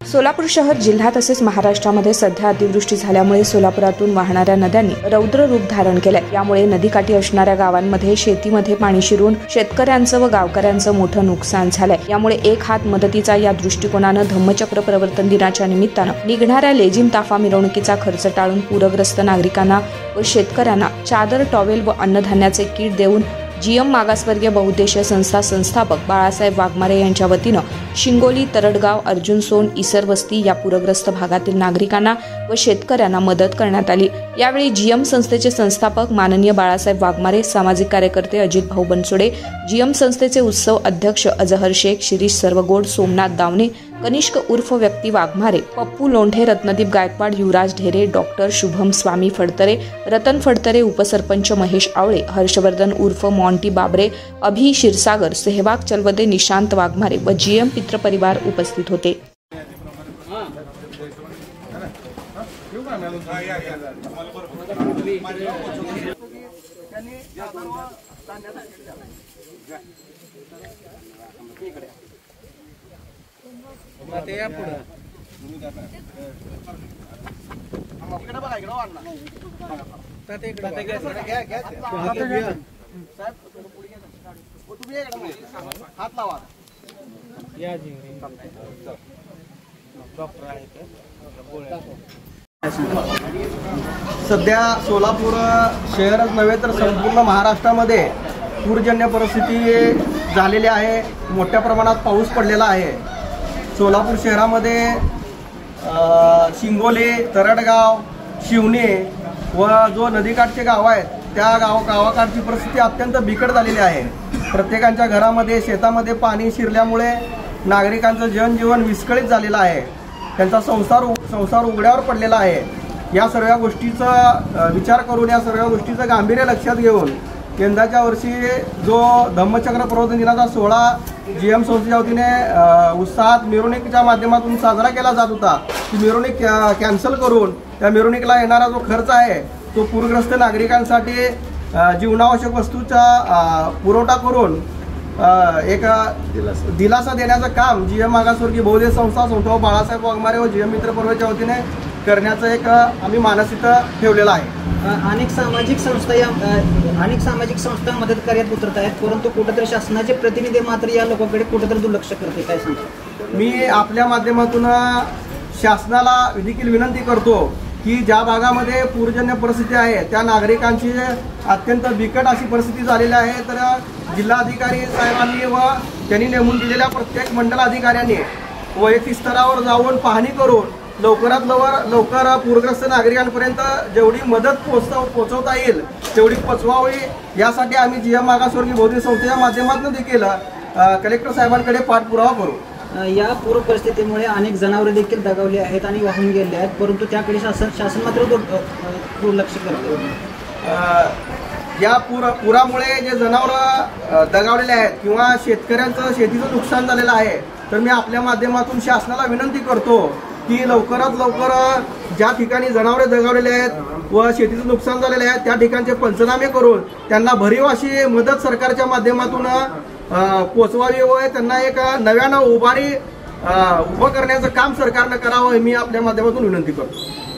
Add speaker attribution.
Speaker 1: सोलापूर शहर जिल्हा तसेच महाराष्ट्रामध्ये सध्या अतिवृष्टी झाल्यामुळे सोलापुरातून वाहणाऱ्या नद्यांनी रौद्र रूप धारण केलंय। यामुळे नदीकाठी असणाऱ्या गावांमध्ये शेतीमध्ये पाणी शिरून शेतकऱ्यांचं व गावकऱ्यांचं मोठं नुकसान झालंय। यामुळे एक हात मदतीचा या दृष्टिकोनानं धम्मचक्र प्रवर्तन दिनाच्या निमित्तानं निघणाऱ्या लेझिम ताफा मिरवणुकीचा खर्च टाळून पूरग्रस्त नागरिकांना व शेतकऱ्यांना चादर, टॉवेल व अन्नधान्याचे किट देऊन जीएम मागासवर्गीय बहुउद्देशीय संस्था संस्थापक बाळासाहेब वाघमारे यांच्या वतीनं शिंगोली, तरडगाव, अर्जुन सोन, इसर वस्ती या पूरग्रस्त भागातील नागरिकांना व शेतकऱ्यांना मदत करण्यात आली। यावेळी जीएम संस्थेचे संस्थापक माननीय बाळासाहेब वाघमारे, सामाजिक कार्यकर्ते अजित भाऊ बनसोडे, जीएम संस्थेचे उत्सव अध्यक्ष अजहर शेख, शिरीष सर्वगोड, सोमनाथ दावणे, कनिष्क उर्फ व्यक्ती वाघमारे, पप्पू लोंढे, रत्नदीप गायकवाड, युवराज ढेरे, डॉक्टर शुभम स्वामी फडतरे, रतन फडतरे, उपसरपंच महेश आवळे, हर्षवर्धन उर्फ मॉन्टी बाबरे, अभि क्षीरसागर, सेहवाग चलवदे, निशांत वाघमारे व जीएम पित्र परिवार उपस्थित होते।
Speaker 2: सध्या सोलापूर शहरच नव्हे तर संपूर्ण महाराष्ट्रामध्ये पूरजन्य परिस्थिती झालेली आहे। मोठ्या प्रमाणात पाऊस पडलेला आहे। सोलापूर शहरामध्ये शिंगोली, तरडगाव, शिवणे व जो नदीकाठचे गाव आहेत त्या गावाकाठची परिस्थिती अत्यंत बिकट झालेली आहे। प्रत्येकाच्या घरामध्ये शेतामध्ये पाणी शिरल्यामुळे नागरिकांचं जनजीवन विस्कळीत झालेलं आहे। त्यांचा संसार उघड्यावर पडलेला आहे। या सर्व गोष्टीचा विचार करून, या सर्व गोष्टीचं गांभीर्य लक्षात घेऊन यंदाच्या वर्षी जो धम्मचक्र प्रवर्तन दिनाचा सोहळा जीएम संस्थेच्या वतीने उत्साहात मिरवणुकीच्या माध्यमातून साजरा केला जात होता, ती मिरवणूक कॅन्सल करून त्या मिरवणुकीला येणारा जो खर्च आहे तो पूरग्रस्त नागरिकांसाठी जीवनावश्यक वस्तूचा पुरवठा करून एक दिलासा देण्याचं काम जीएम मागासवर्गीय बहुउद्देशीय संस्था संस्थापक बाळासाहेब वाघमारे व जीएम मित्र परिवाराच्या वतीने करण्याचं एक आम्ही मानसिक ठेवलेला आहे।
Speaker 3: अनेक सामाजिक संस्था मदत कार्यात उतरत आहेत, परंतु कुठेतरी शासनाचे प्रतिनिधी मात्र या लोकांकडे कुठेतरी दुर्लक्ष करते, काय सांगता?
Speaker 2: मी आपल्या माध्यमातून शासनाला देखील विनंती करतो की ज्या भागामध्ये पूरजन्य परिस्थिती आहे त्या नागरिकांची अत्यंत बिकट अशी परिस्थिती झालेली आहे, तर जिल्हाधिकारी साहेबांनी व त्यांनी नेमून दिलेल्या प्रत्येक मंडल अधिकाऱ्यांनी वैयक्तिक स्तरावर जाऊन पाहणी करून लवकरात लवकर पूरग्रस्त नागरिकांपर्यंत जेवढी मदत पोहोचवता येईल तेवढी पोचवावी, यासाठी आम्ही जीएम मागासवर्गीय बहुउद्देशीय संस्थेच्या माध्यमातून देखील कलेक्टर साहेबांकडे पाठपुरावा करू।
Speaker 3: या पूर परिस्थितीमुळे अनेक जनावरे देखील दगावली आहेत आणि वाहून गेले आहेत, परंतु त्याकडे शासन मात्र दुर्लक्ष करते।
Speaker 2: या पुरामुळे जे जनावरं दगावलेले आहेत किंवा शेतकऱ्यांचं शेतीचं नुकसान झालेलं आहे, तर मी आपल्या माध्यमातून शासनाला विनंती करतो की लवकरात लवकर ज्या ठिकाणी जनावरे दगावलेले आहेत व शेतीचं नुकसान झालेलं आहे त्या ठिकाणचे पंचनामे करून त्यांना भरीव अशी मदत सरकारच्या माध्यमातून पोचवावी व त्यांना एक नव्यानं उभं करण्याचं काम सरकारनं करावं, मी आपल्या माध्यमातून विनंती करतो।